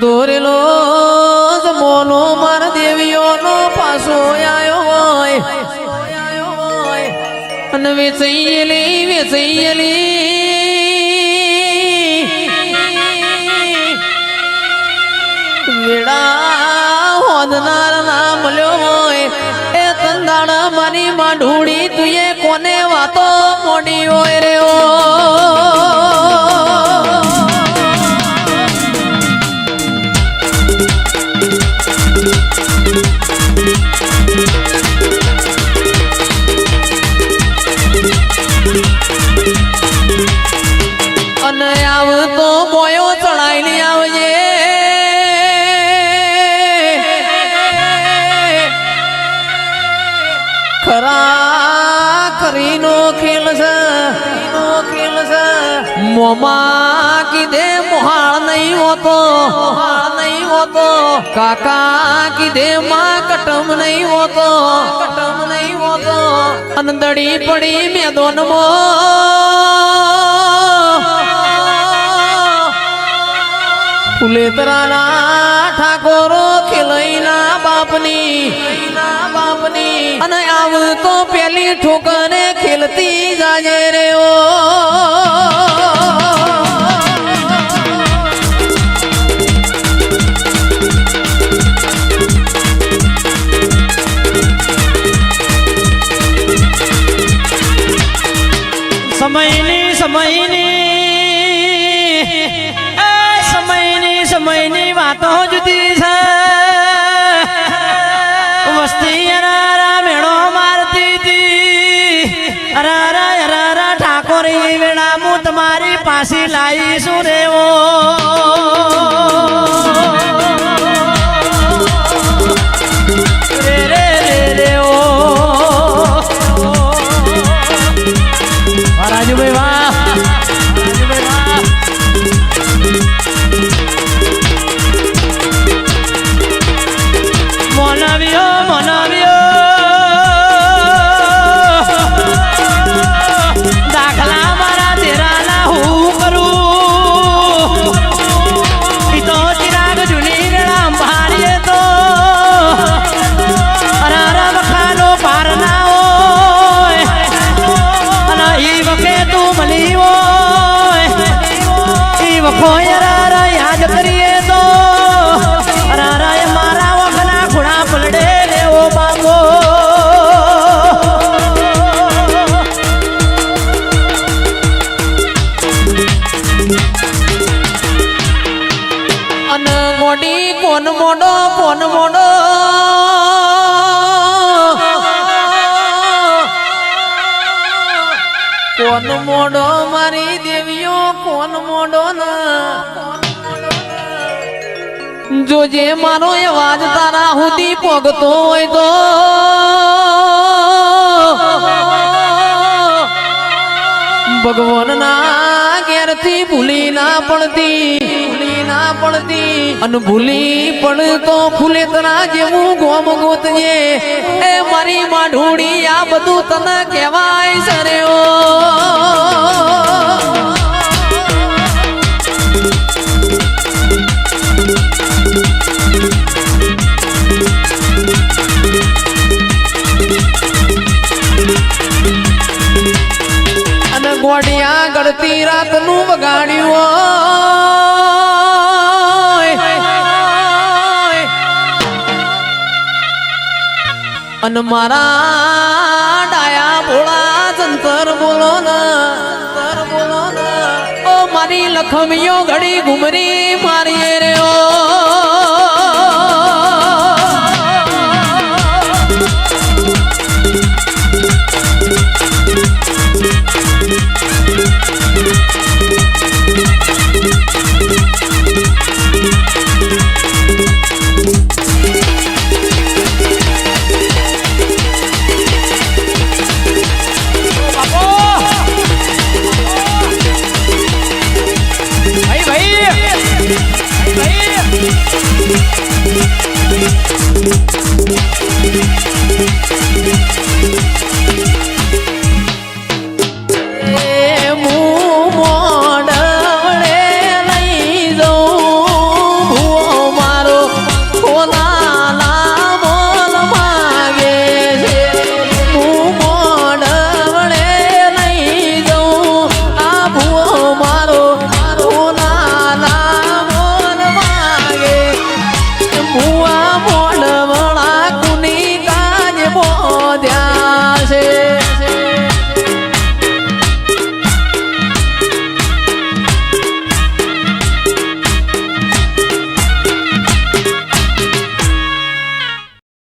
દોરેલો જમોનો મારા દેવીઓનો પાછો આયો હોય અને વેચૈયેલી વેડા હોદનાર ના મળ્યો હોય એ તંદાણા મારી માંઢુડી તુએ કોને વાતો મોડી હોય રે ઓ અને આવતો મોયો ચડાઈ આવજે ખરા કરીનો ખેલ છે મોમાં કીધે મોહાળ નહીં હોતો કાકા કીધે માં કટમ નહીં હોતો અંદડી પડી મેદોનમાં ફુલેતરાના ઠાકોરો ખેલઈના બાપની અને આવતો પેલી ઠોકરે ખેલતી જાજે રે ઓ સમયની વાતો જુદી છે વસ્તી અરારા મેળો મારતી હતી અરારા ઠાકોરી વેળા હું તમારી પાસે લાવીશું રેવો રાજુભાઈ વાહ દાખલા મારા તેરાના હું કરું તો ચિરાગ જૂની વેળા ભારીએ તો અરારા વખાનો પાર ના હોય અને ઈ વખે તું મળી હોય ઈ વખો અરારા યાદ કરીએ તો અરારા મારા વખના ખૂણા પલડે લેવો બાબો અને મોડી કોન મોડો મારી દેવીઓ કોન મોડો જોજે મારો અવાજ તારા સુધી પોગતો હોય તો ભગવાન ના ઘેરથી ભૂલી ના પડતી અને ભૂલી પડતો ફૂલેતરા જેવું ગોમ ગોતજે એ મારી માઢુડી આ બધું તને કહેવાય સરે ઓ અને ગોડિયા ગળતી રાતનું વગાડ્યું અને મારા ડાયા ભોળા જંતર બોલો ઓ મારી લખમીઓ ઘડી ઘુમરી મારી રે ઓ